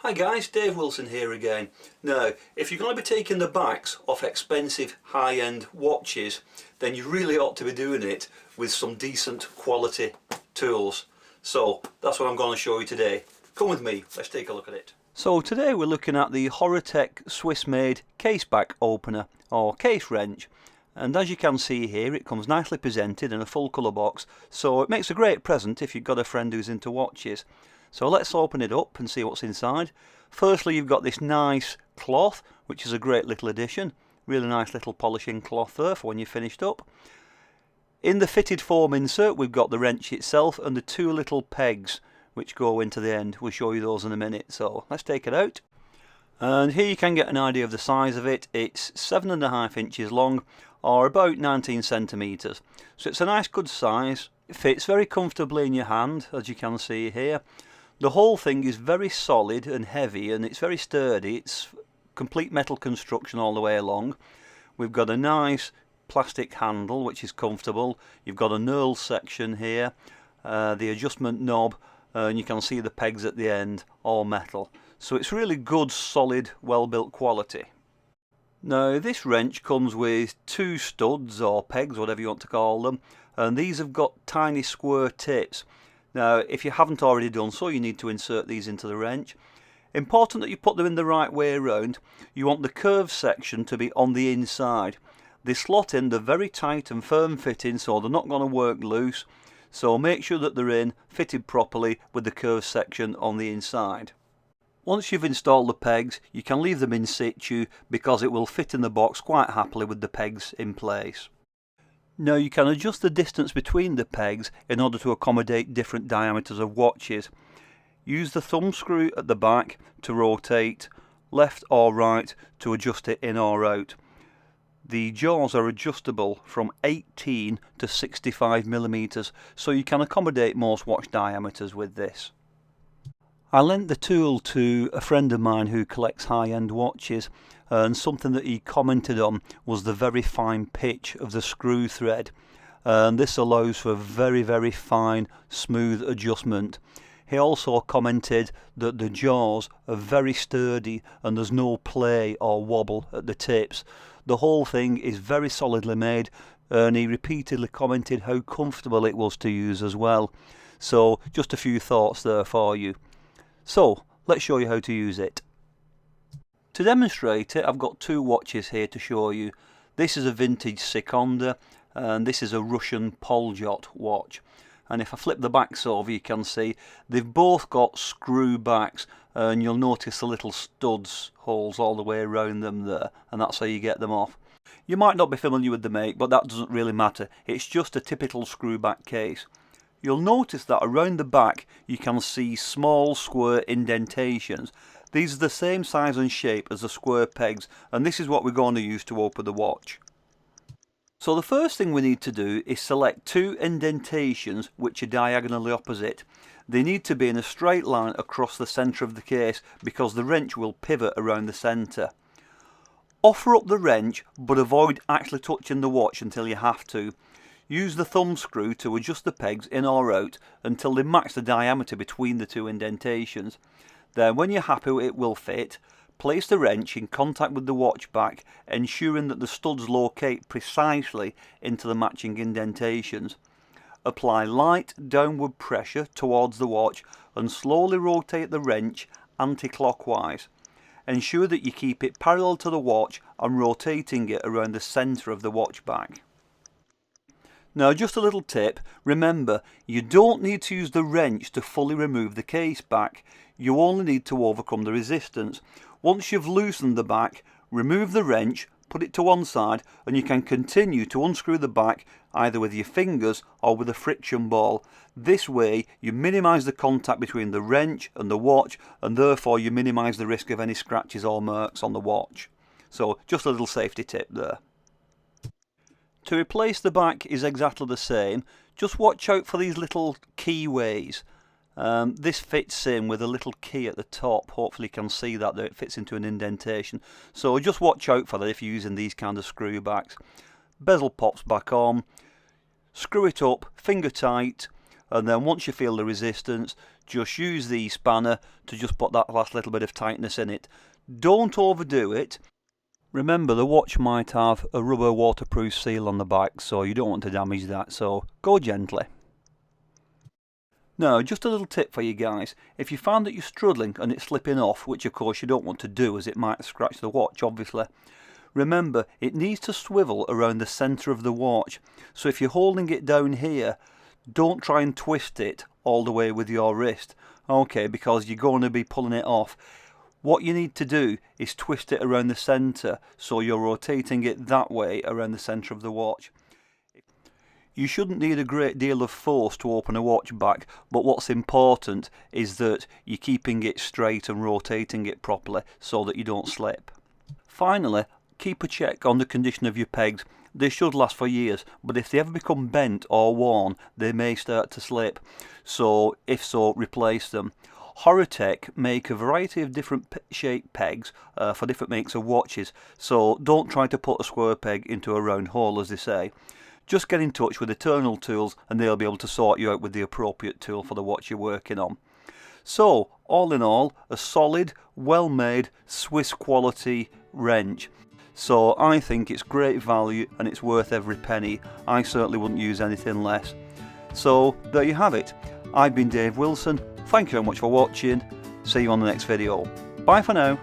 Hi guys, Dave Wilson here again. Now, if you're going to be taking the backs off expensive high-end watches, then you really ought to be doing it with some decent quality tools. So that's what I'm going to show you today. Come with me, let's take a look at it. So today we're looking at the Horotec Swiss-made case back opener or case wrench. And as you can see here, it comes nicely presented in a full colour box, so it makes a great present if you've got a friend who's into watches. So let's open it up and see what's inside. Firstly, you've got this nice cloth, which is a great little addition. Really nice little polishing cloth there for when you're finished up. In the fitted foam insert, we've got the wrench itself and the two little pegs which go into the end. We'll show you those in a minute. So let's take it out. And here you can get an idea of the size of it. It's 7.5 inches long, or about 19 centimetres. So it's a nice good size. It fits very comfortably in your hand, as you can see here. The whole thing is very solid and heavy, and it's very sturdy. It's complete metal construction all the way along. We've got a nice plastic handle which is comfortable. You've got a knurl section here, the adjustment knob, and you can see the pegs at the end, all metal. So it's really good, solid, well-built quality. Now this wrench comes with two studs or pegs, whatever you want to call them, and these have got tiny square tips. Now if you haven't already done so, you need to insert these into the wrench. Important that you put them in the right way around. You want the curved section to be on the inside. They slot in, they're very tight and firm fitting, so they're not going to work loose. So make sure that they're in, fitted properly with the curved section on the inside. Once you've installed the pegs, you can leave them in situ because it will fit in the box quite happily with the pegs in place. Now you can adjust the distance between the pegs in order to accommodate different diameters of watches. Use the thumb screw at the back to rotate left or right to adjust it in or out. The jaws are adjustable from 18 to 65 millimeters, so you can accommodate most watch diameters with this. I lent the tool to a friend of mine who collects high-end watches, and something that he commented on was the very fine pitch of the screw thread, and this allows for very fine, smooth adjustment. He also commented that the jaws are very sturdy and there's no play or wobble at the tips. The whole thing is very solidly made, and he repeatedly commented how comfortable it was to use as well. So just a few thoughts there for you. So let's show you how to use it. To demonstrate it, I've got two watches here to show you. This is a vintage Seconda and this is a Russian Poljot watch. And if I flip the backs over, you can see they've both got screw backs, and you'll notice the little studs holes all the way around them there, and that's how you get them off. You might not be familiar with the make, but that doesn't really matter. It's just a typical screw back case. You'll notice that around the back you can see small square indentations. These are the same size and shape as the square pegs, and this is what we're going to use to open the watch. So the first thing we need to do is select two indentations which are diagonally opposite. They need to be in a straight line across the centre of the case because the wrench will pivot around the centre. Offer up the wrench, but avoid actually touching the watch until you have to. Use the thumb screw to adjust the pegs in or out until they match the diameter between the two indentations. Then when you're happy it will fit, place the wrench in contact with the watch back, ensuring that the studs locate precisely into the matching indentations. Apply light downward pressure towards the watch and slowly rotate the wrench anti-clockwise. Ensure that you keep it parallel to the watch and rotating it around the centre of the watch back. Now just a little tip, remember you don't need to use the wrench to fully remove the case back, you only need to overcome the resistance. Once you've loosened the back, remove the wrench, put it to one side, and you can continue to unscrew the back either with your fingers or with a friction ball. This way you minimise the contact between the wrench and the watch, and therefore you minimise the risk of any scratches or marks on the watch. So just a little safety tip there. To replace the back is exactly the same, just watch out for these little keyways. This fits in with a little key at the top. Hopefully you can see that there, it fits into an indentation. So just watch out for that if you're using these kind of screw backs. Bezel pops back on, screw it up, finger tight, and then once you feel the resistance, just use the spanner to just put that last little bit of tightness in it. Don't overdo it. Remember, the watch might have a rubber waterproof seal on the back, so you don't want to damage that, so go gently. Now, just a little tip for you guys. If you find that you're struggling and it's slipping off, which of course you don't want to do as it might scratch the watch obviously, remember it needs to swivel around the centre of the watch. So if you're holding it down here, don't try and twist it all the way with your wrist, okay, because you're going to be pulling it off. What you need to do is twist it around the centre, so you're rotating it that way around the centre of the watch. You shouldn't need a great deal of force to open a watch back, but what's important is that you're keeping it straight and rotating it properly so that you don't slip. Finally, keep a check on the condition of your pegs. They should last for years, but if they ever become bent or worn, they may start to slip. So, if so, replace them. Horotec make a variety of different shaped pegs for different makes of watches, so don't try to put a square peg into a round hole, as they say. Just get in touch with Eternal Tools and they'll be able to sort you out with the appropriate tool for the watch you're working on. So, all in all, a solid, well-made, Swiss quality wrench. So I think it's great value and it's worth every penny. I certainly wouldn't use anything less. So, there you have it. I've been Dave Wilson. Thank you very much for watching. See you on the next video. Bye for now.